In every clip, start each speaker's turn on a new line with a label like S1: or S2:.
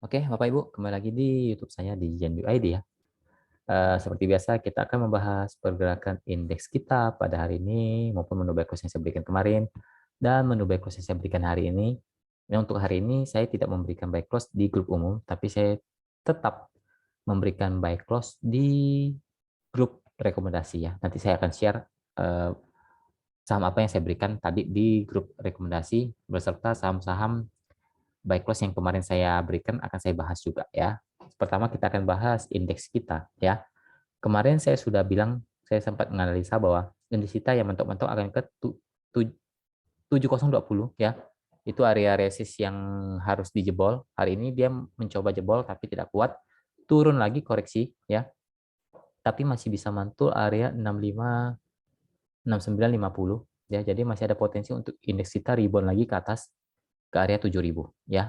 S1: Oke, Bapak Ibu, kembali lagi di YouTube saya di YanBuID ya. Seperti biasa, kita akan membahas pergerakan indeks kita pada hari ini maupun menu back close yang saya berikan kemarin dan menu back close yang saya berikan hari ini. Nah, untuk hari ini saya tidak memberikan buy close di grup umum, tapi saya tetap memberikan buy close di grup rekomendasi ya. Nanti saya akan share eh, saham apa yang saya berikan tadi di grup rekomendasi beserta saham-saham buy close yang kemarin saya berikan akan saya bahas juga ya. Pertama kita akan bahas indeks kita ya. Kemarin saya sudah bilang, saya sempat menganalisa bahwa indeks kita yang mentok-mentok akan ke 7020 ya. Itu area resist yang harus dijebol. Hari ini dia mencoba jebol tapi tidak kuat. Turun lagi koreksi ya. Tapi masih bisa mantul area 65 6950 ya. Jadi masih ada potensi untuk indeks kita rebound lagi ke atas ke area 7000 ya.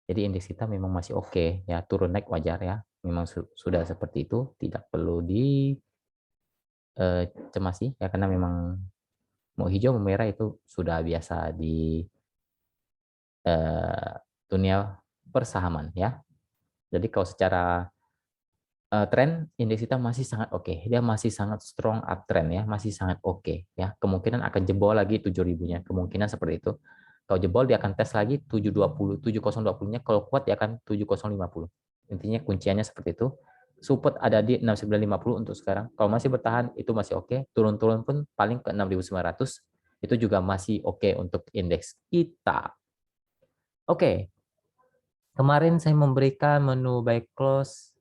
S1: Jadi indeks kita memang masih oke ya, turun naik wajar ya. Memang sudah seperti itu, tidak perlu dicemasi ya karena memang mau hijau mau merah itu sudah biasa di eh, dunia persahaman ya. Jadi kalau secara tren indeks kita masih sangat oke. Dia masih sangat strong uptrend ya, masih sangat oke ya. Kemungkinan akan jebol lagi 7000-nya, kemungkinan seperti itu. Kalau jebol dia akan tes lagi 720, 7020-nya, kalau kuat dia akan 7050. Intinya kunciannya seperti itu. Support ada di 6950 untuk sekarang. Kalau masih bertahan itu masih oke. Turun-turun pun paling ke 6900 itu juga masih oke untuk indeks kita. Oke, kemarin saya memberikan menu buy close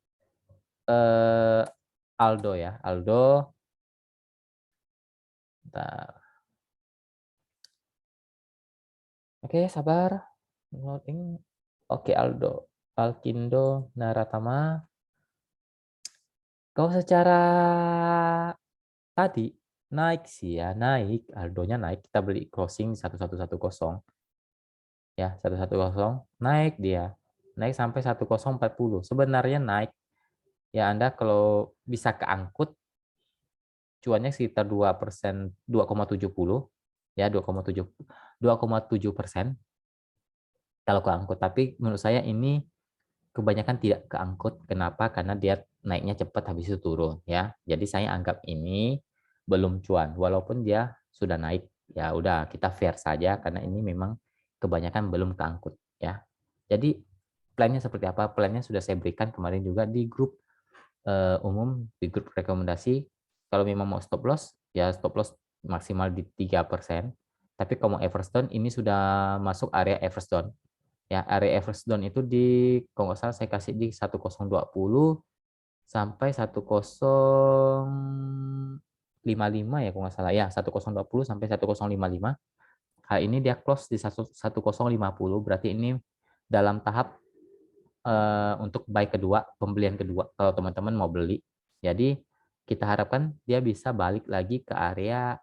S1: Aldo ya. Aldo, bentar. Oke, sabar. Loading. Oke, Aldo. Alkindo, Naratama. Kalau secara tadi naik sih ya, naik. Aldonya naik. Kita beli closing 1110 ya, 110 naik dia. Naik sampai 1040. Sebenarnya naik. Ya, Anda kalau bisa keangkut cuannya sekitar 2%, 2,70 ya, 2,7% kalau keangkut. Tapi menurut saya ini kebanyakan tidak keangkut. Kenapa? Karena dia naiknya cepat habis itu turun ya. Jadi saya anggap ini belum cuan walaupun dia sudah naik. Ya udah kita fair saja karena ini memang kebanyakan belum keangkut ya. Jadi plannya seperti apa? Plannya sudah saya berikan kemarin juga di grup umum, di grup rekomendasi. Kalau memang mau stop loss ya stop loss maksimal di 3%. Tapi kalau mau Everstone ini sudah masuk area Everstone ya, area average down itu di kalau nggak salah saya kasih di 1020 sampai 1055 ya kalau nggak salah ya, 1020 sampai 1055. Hal ini dia close di 1050, berarti ini dalam tahap untuk buy kedua, pembelian kedua kalau teman-teman mau beli. Jadi kita harapkan dia bisa balik lagi ke area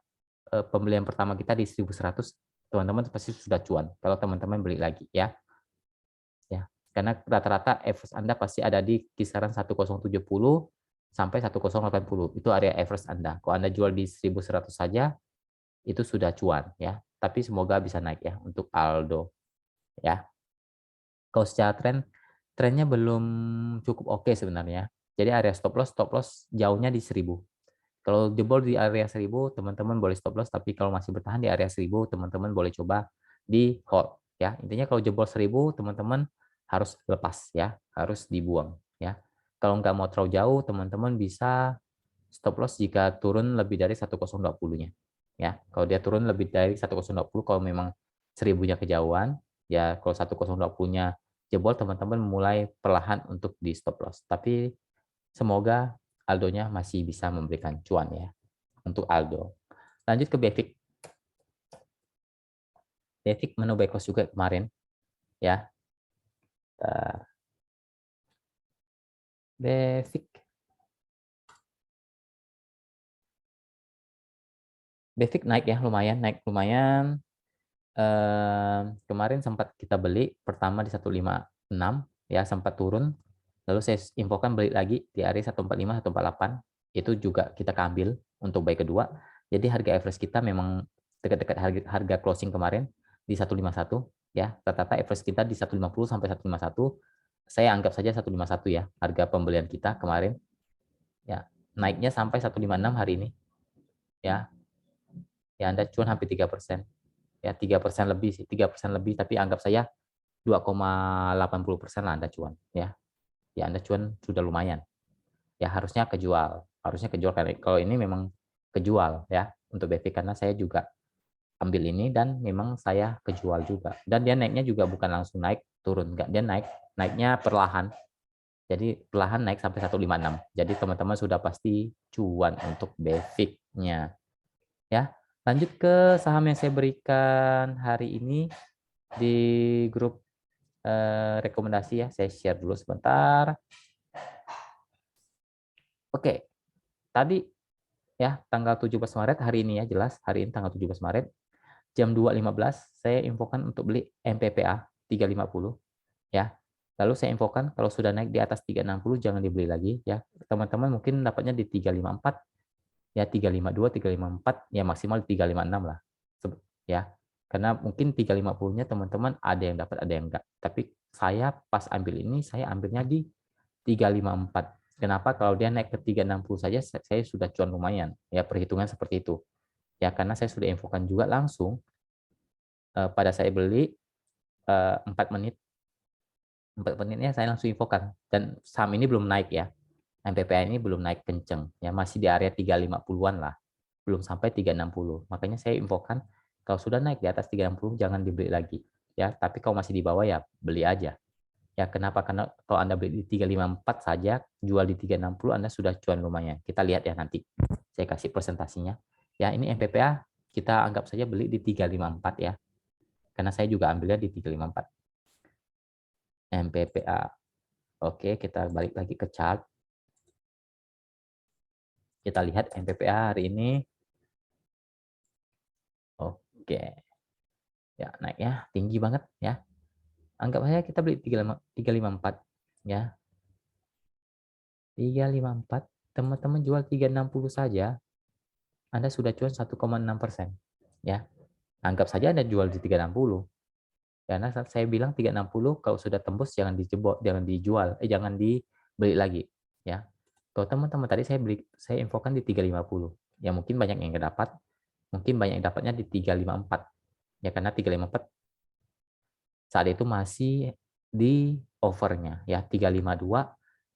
S1: pembelian pertama kita di 1100. Teman-teman pasti sudah cuan kalau teman-teman beli lagi ya. Ya, karena rata-rata average Anda pasti ada di kisaran 1070 sampai 1080. Itu area average Anda. Kalau Anda jual di 1100 saja, itu sudah cuan ya. Tapi semoga bisa naik ya untuk Aldo ya. Kalau secara trennya belum cukup oke sebenarnya. Jadi area stop loss jauhnya di 1000. Kalau jebol di area 1000, teman-teman boleh stop loss, tapi kalau masih bertahan di area 1000, teman-teman boleh coba di hold ya. Intinya kalau jebol 1000, teman-teman harus lepas ya, harus dibuang ya. Kalau nggak mau terlalu jauh, teman-teman bisa stop loss jika turun lebih dari 1020-nya. Ya, kalau dia turun lebih dari 1020, kalau memang 1000-nya kejauhan, ya kalau 1020-nya jebol, teman-teman mulai perlahan untuk di stop loss. Tapi semoga Aldonya masih bisa memberikan cuan ya untuk Aldo. Lanjut ke Befik. Befik menu back close juga kemarin ya. Befik. Befik naik ya, lumayan naik lumayan. Kemarin sempat kita beli pertama di 156 ya, sempat turun. Lalu saya infokan beli lagi di area 145 148. Itu juga kita ambil untuk buy kedua. Jadi harga average kita memang dekat-dekat harga closing kemarin di 151 ya. Rata-rata average kita di 150 sampai 151. saya anggap saja 151 ya, harga pembelian kita kemarin. Ya, naiknya sampai 156 hari ini. Ya, ya Anda cuan hampir 3%. Ya, 3% lebih sih, 3% lebih, tapi anggap saya 2,80% lah Anda cuan. Ya Anda cuan sudah lumayan. Ya, harusnya kejual karena kalau ini memang kejual ya untuk BV, karena saya juga ambil ini dan memang saya kejual juga. Dan dia naiknya juga bukan langsung naik turun, enggak, dia naiknya perlahan. Jadi perlahan naik sampai 156. Jadi teman-teman sudah pasti cuan untuk BEVIC-nya. Ya, lanjut ke saham yang saya berikan hari ini di grup rekomendasi ya. Saya share dulu sebentar. Oke, tadi ya tanggal 17 Maret hari ini ya, jelas hari ini tanggal 17 Maret jam 2.15 saya infokan untuk beli MPPA 350 ya. Lalu saya infokan kalau sudah naik di atas 360 jangan dibeli lagi ya. Teman-teman mungkin dapatnya di 354 ya, 352, 354 ya, maksimal 356 lah. Ya. Karena mungkin 350-nya teman-teman ada yang dapat, ada yang enggak. Tapi saya pas ambil ini saya ambilnya di 354. Kenapa? Kalau dia naik ke 360 saja saya sudah cuan lumayan. Ya, perhitungan seperti itu. Ya, karena saya sudah infokan juga langsung pada saya beli 4 menit. 4 menitnya saya langsung infokan, dan saham ini belum naik ya. MPPA ini belum naik kenceng ya, masih di area 350-an lah. Belum sampai 360. Makanya saya infokan kalau sudah naik di atas 360 jangan dibeli lagi ya, tapi kalau masih di bawah ya beli aja. Ya, kenapa? Karena kalau Anda beli di 354 saja, jual di 360 Anda sudah cuan lumayan. Kita lihat ya nanti. Saya kasih presentasinya. Ya, ini MPPA kita anggap saja beli di 354 ya. Karena saya juga ambilnya di 354. MPPA. Oke, kita balik lagi ke chart. Kita lihat MPPA hari ini. Oke. Ya, naik ya, tinggi banget ya. Anggap saja kita beli 354 ya. 354, teman-teman jual 360 saja, Anda sudah cuan 1,6% ya. Anggap saja Anda jual di 360. Karena saya bilang 360 kalau sudah tembus jangan dijebol, jangan dijual, jangan dibeli lagi ya. Kalau teman-teman tadi saya infokan di 350. Ya mungkin banyak yang nggak dapat, mungkin banyak yang dapatnya di 354. Ya karena 354 saat itu masih di overnya ya, 352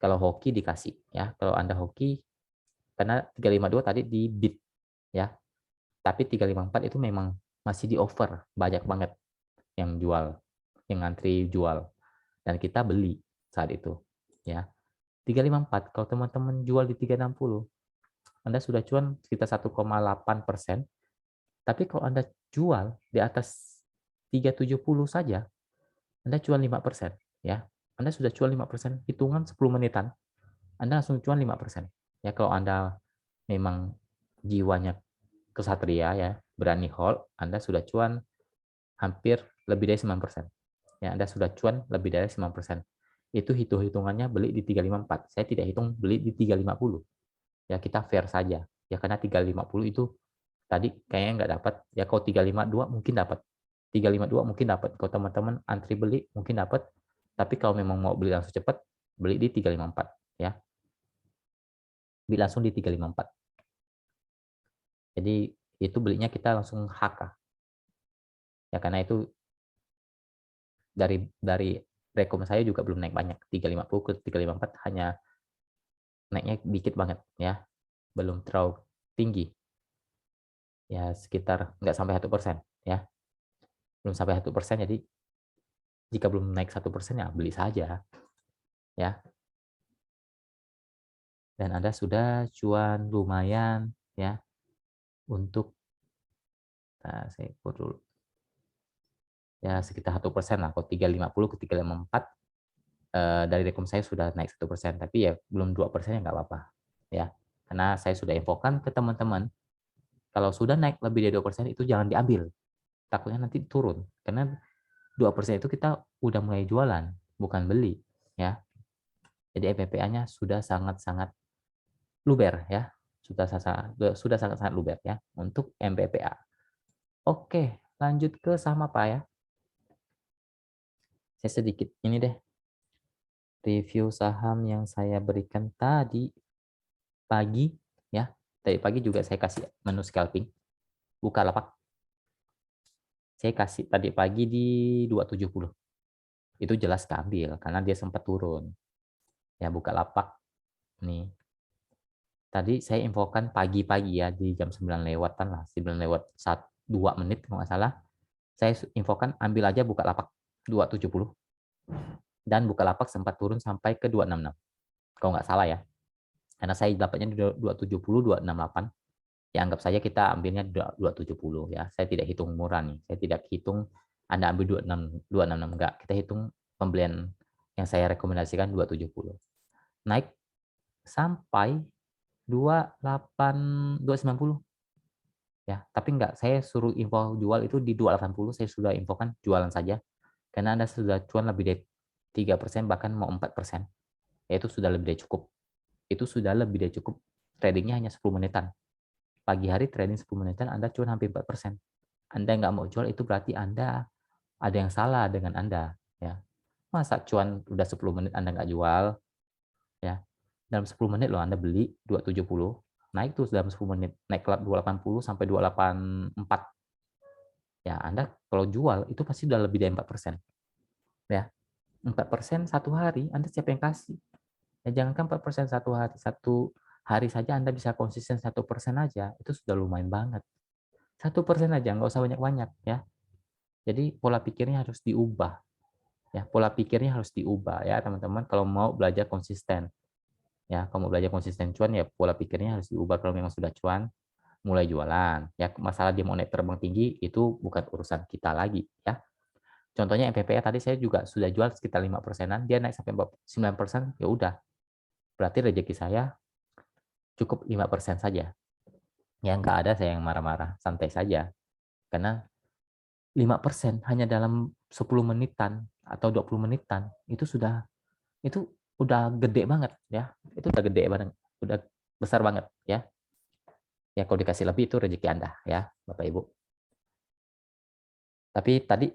S1: kalau hoki dikasih ya. Kalau Anda hoki, karena 352 tadi di bid ya. Tapi 354 itu memang masih di over, banyak banget yang jual, yang ngantri jual, dan kita beli saat itu ya. 354 kalau teman-teman jual di 360 Anda sudah cuan sekitar 1,8%. Tapi kalau Anda jual di atas 370 saja, Anda cuan 5% ya. Anda sudah cuan 5%, hitungan 10 menitan Anda langsung cuan 5%. Ya, kalau Anda memang jiwanya kesatria ya, berani hold, Anda sudah cuan hampir lebih dari 9%. Ya, Anda sudah cuan lebih dari 9%. Itu hitung-hitungannya beli di 354. Saya tidak hitung beli di 350. Ya, kita fair saja. Ya, karena 350 itu tadi kayaknya nggak dapat. Ya, kalau 352 mungkin dapat. 352 mungkin dapat. Kalau teman-teman antri beli mungkin dapat. Tapi kalau memang mau beli langsung cepat, beli di 354 ya. Beli langsung di 354. Jadi itu belinya kita langsung HK. Ya karena itu dari rekom saya juga belum naik banyak. 350 ke 354 hanya naiknya dikit banget ya. Belum terlalu tinggi. Ya sekitar nggak sampai 1% ya. Belum sampai 1%, jadi jika belum naik 1% ya beli saja ya. Dan Anda sudah cuan lumayan ya untuk, nah saya ikut dulu. Ya sekitar 1% lah. Kalau 350 ke 354 dari rekom saya sudah naik 1%, tapi ya belum 2% ya nggak apa-apa ya. Karena saya sudah infokan ke teman-teman, kalau sudah naik lebih dari 2% itu jangan diambil. Takutnya nanti turun. Karena 2% itu kita udah mulai jualan, bukan beli ya. Jadi MPPA-nya sudah sangat-sangat luber ya. Sudah sangat-sangat luber ya untuk MPPA. Oke, lanjut ke saham apa ya? Saya sedikit ini deh. review saham yang saya berikan tadi pagi ya. Tadi pagi juga saya kasih menu scalping. Bukalapak. Saya kasih tadi pagi di 270. Itu jelas keambil karena dia sempat turun. Ya, Bukalapak nih. Tadi saya infokan pagi-pagi ya di jam 9 lewatan lah, 9 lewat 2 menit kalau nggak salah. Saya infokan ambil aja Bukalapak 270 dan Bukalapak sempat turun sampai ke 266. Kalau nggak salah ya. Karena saya dapatnya di 270, 268. Ya anggap saja kita ambilnya 270 ya. Saya tidak hitung murah nih. Saya tidak hitung Anda ambil 266 enggak. Kita hitung pembelian yang saya rekomendasikan 270. Naik sampai 290 ya. Tapi enggak, saya suruh info jual itu di 280, saya sudah infokan jualan saja. Karena Anda sudah cuan lebih dari 3%, bahkan mau 4%. Ya itu sudah lebih dari cukup. Itu sudah lebih dari cukup. Tradingnya hanya 10 menitan. Pagi hari trading 10 menitan Anda cuan hampir 4%. Anda nggak mau jual itu berarti Anda ada yang salah dengan Anda. Ya. Masa cuan udah 10 menit Anda nggak jual, ya. Dalam 10 menit loh Anda beli 270, naik tuh dalam 10 menit, naik ke 280 sampai 284. Ya, Anda kalau jual itu pasti udah lebih dari 4%. Ya. 4% satu hari, Anda siapa yang kasih? Ya jangankan 4% satu hari saja Anda bisa konsisten 1% aja, itu sudah lumayan banget. 1% aja, nggak usah banyak-banyak ya. Jadi pola pikirnya harus diubah. Ya, pola pikirnya harus diubah ya teman-teman kalau mau belajar konsisten. Ya, kalau mau belajar konsisten cuan ya pola pikirnya harus diubah. Kalau memang sudah cuan, mulai jualan. Ya, masalah dia mau naik terbang tinggi itu bukan urusan kita lagi ya. Contohnya MPPA tadi saya juga sudah jual sekitar 5%-an, dia naik sampai 9%, ya udah. Berarti rezeki saya cukup 5% saja. Ya nggak ada saya yang marah-marah, santai saja. Karena 5% hanya dalam 10 menitan atau 20 menitan itu udah gede banget ya. Itu udah gede banget, udah besar banget ya. Ya kalau dikasih lebih itu rezeki Anda ya, Bapak Ibu. Tapi tadi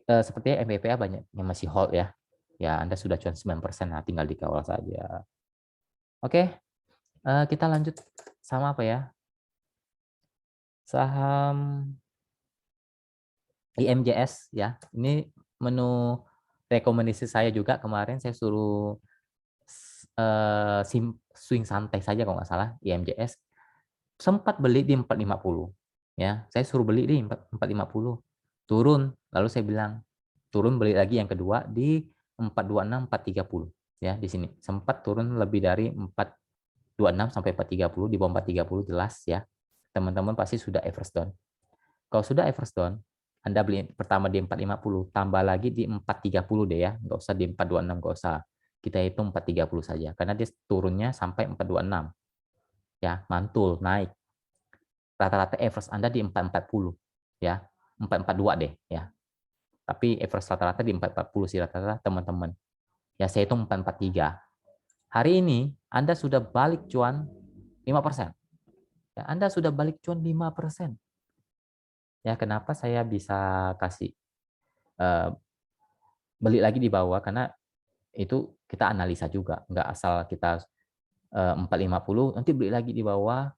S1: sepertinya MBPA banyak yang masih hold ya. Ya Anda sudah cuan 9%, nah tinggal dikawal saja. Oke, kita lanjut sama apa ya? Saham IMJS ya. Ini menu rekomendasi saya juga kemarin saya suruh swing santai saja kalau nggak salah IMJS. Sempat beli di 450 ya. Saya suruh beli di 450. Turun, lalu saya bilang turun beli lagi yang kedua di 426 430 ya di sini. Sempat turun lebih dari 426 sampai 430, di bawah 430 jelas ya. Teman-teman pasti sudah average down. Kalau sudah average down, Anda beli pertama di 450, tambah lagi di 430 deh ya. Nggak usah di 426, nggak usah. Kita hitung 430 saja, karena dia turunnya sampai 426. Ya, mantul, naik. Rata-rata average Anda di 440. Ya, 442 deh ya. Tapi average rata-rata di 440 sih rata-rata teman-teman. Ya, saya hitung 443. Hari ini Anda sudah balik cuan 5%. Ya, Anda sudah balik cuan 5%. Ya, kenapa saya bisa kasih uh, beli lagi di bawah? Karena itu kita analisa juga, nggak asal kita 450 nanti beli lagi di bawah,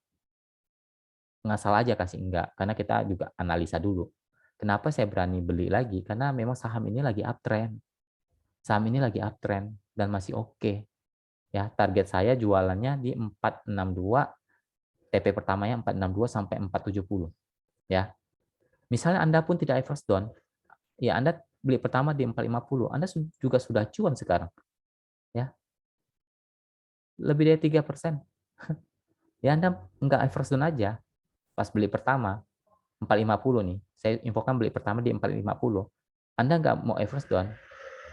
S1: ngasal aja kasih enggak, karena kita juga analisa dulu. Kenapa saya berani beli lagi? Karena memang saham ini lagi uptrend. Saham ini lagi uptrend dan masih oke. Ya, target saya jualannya di 462, TP pertamanya 462 sampai 470 ya. Misalnya Anda pun tidak average down, ya Anda beli pertama di 450, Anda juga sudah cuan sekarang. Ya, lebih dari 3%. Ya Anda nggak average down aja pas beli pertama 450 nih. Saya infokan beli pertama di 450. Anda nggak mau average down,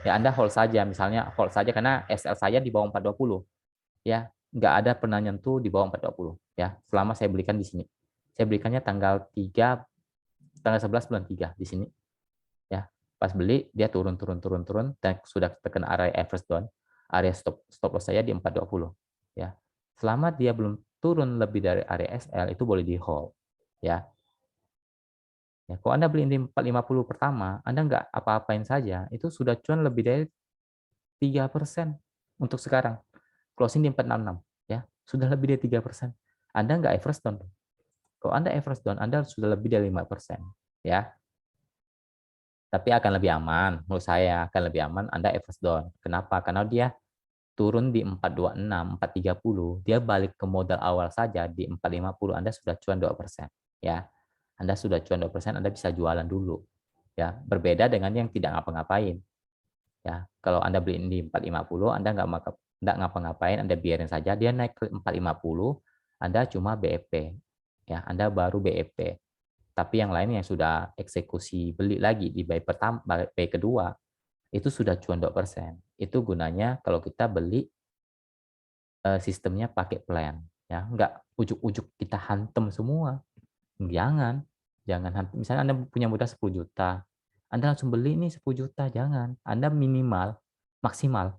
S1: ya Anda hold saja. Misalnya hold saja karena SL saya di bawah 420. Ya, nggak ada pernah nyentuh di bawah 420. Ya, selama saya belikan di sini. Saya belikannya tanggal 11 bulan 3 di sini. Ya, pas beli dia turun dan sudah terkena area average down. Area stop loss saya di 420. Ya. Selama dia belum turun lebih dari area SL itu boleh di hold. Ya, ya, kalau Anda beli di 450 pertama, Anda nggak apa-apain saja, itu sudah cuan lebih dari 3%. untuk sekarang. Closing di 466 ya. Sudah lebih dari 3%. Anda nggak average down. Kalau Anda average down, Anda sudah lebih dari 5%, ya. Tapi akan lebih aman, menurut saya akan lebih aman Anda average down. Kenapa? Karena dia turun di 426, 430, dia balik ke modal awal saja di 450, Anda sudah cuan 2%, ya. Anda sudah cuan 2%, Anda bisa jualan dulu, ya. Berbeda dengan yang tidak ngapa-ngapain, ya. Kalau Anda beli di 450, Anda nggak ngapa-ngapain, Anda biarin saja, dia naik ke 450, Anda cuma BEP, ya. Anda baru BEP. Tapi yang lain yang sudah eksekusi beli lagi di buy pertama, buy kedua, itu sudah cuan 2%. Itu gunanya kalau kita beli sistemnya pakai plan, ya. Nggak ujuk-ujuk kita hantem semua. Jangan. Jangan hantem. Misalnya Anda punya modal 10 juta, Anda langsung beli nih 10 juta, jangan. Anda minimal, maksimal,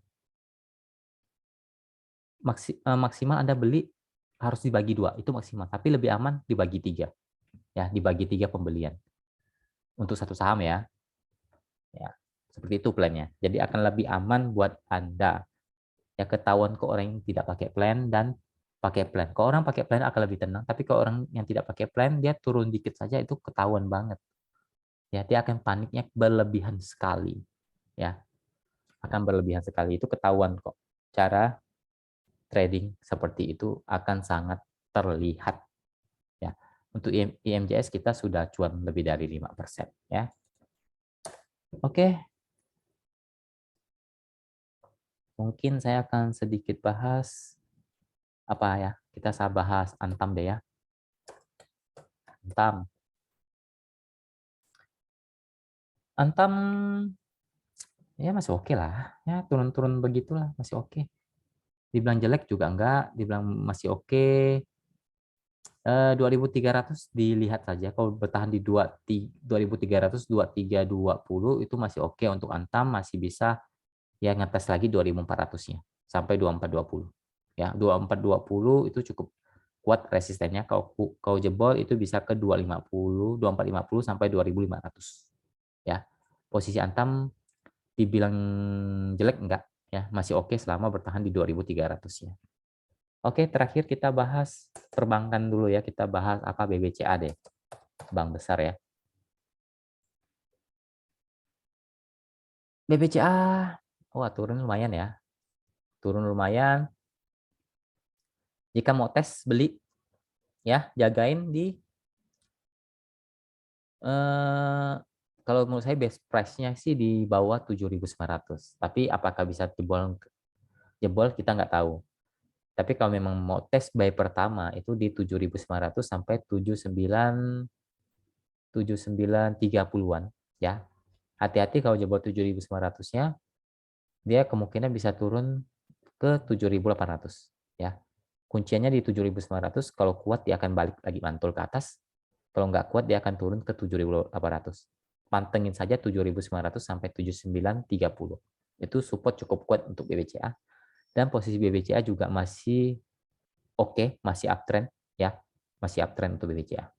S1: maksimal Anda beli harus dibagi dua, itu maksimal. Tapi lebih aman dibagi tiga, ya, dibagi tiga pembelian untuk satu saham ya. Ya, seperti itu plannya. Jadi akan lebih aman buat Anda. Ya, ketahuan ke orang yang tidak pakai plan dan pakai plan. Kalau orang pakai plan akan lebih tenang, tapi kalau orang yang tidak pakai plan, dia turun dikit saja itu ketahuan banget. Ya, dia akan paniknya berlebihan sekali. Ya, akan berlebihan sekali. Itu ketahuan kok. Cara trading seperti itu akan sangat terlihat. Ya, untuk IMJS kita sudah cuan lebih dari 5%. Ya, oke. Mungkin saya akan sedikit bahas apa ya? Kita bahas Antam deh ya. Antam. Antam ya masih oke lah. Ya turun-turun begitulah masih oke. Dibilang jelek juga enggak, dibilang masih oke. 2.300 dilihat saja kalau bertahan di 2.300 2320 itu masih oke untuk Antam, masih bisa ya ngetes lagi 2.400-nya sampai 2420. Ya, 2420 itu cukup kuat resistennya. Kalau jebol itu bisa ke 250, 2450 sampai 2.500. Ya. Posisi Antam dibilang jelek enggak ya, masih oke selama bertahan di 2.300 ya. Oke, terakhir kita bahas perbankan dulu ya. Kita bahas apa BBCA deh. Bank besar ya. BBCA, wah turun lumayan ya. Turun lumayan. Jika mau tes beli ya, jagain di kalau menurut saya best price-nya sih di bawah 7.900. Tapi apakah bisa jebol jebol kita nggak tahu. Tapi kalau memang mau tes buy pertama itu di 7.900 sampai 79.30-an ya. Hati-hati kalau jebol 7.900-nya, dia kemungkinan bisa turun ke 7.800 ya. Kuncinya di 7.900, kalau kuat dia akan balik lagi mantul ke atas. Kalau nggak kuat dia akan turun ke 7.800. Pantengin saja 7.900 sampai 79.30. Itu support cukup kuat untuk BBCA. Dan posisi BBCA juga masih oke, masih uptrend ya. Masih uptrend untuk BBCA.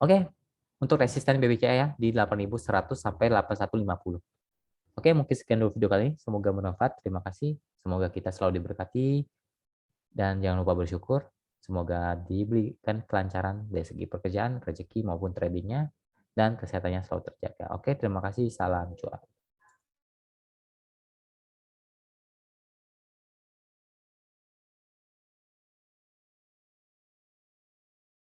S1: Oke, untuk resisten BBCA ya di 8.100 sampai 8.150. Oke, mungkin sekian dulu video kali ini. Semoga bermanfaat. Terima kasih. Semoga kita selalu diberkati. Dan jangan lupa bersyukur. Semoga diberikan kelancaran dari segi pekerjaan, rezeki maupun tradingnya, dan kesehatannya selalu terjaga. Oke, terima kasih. Salam cuan.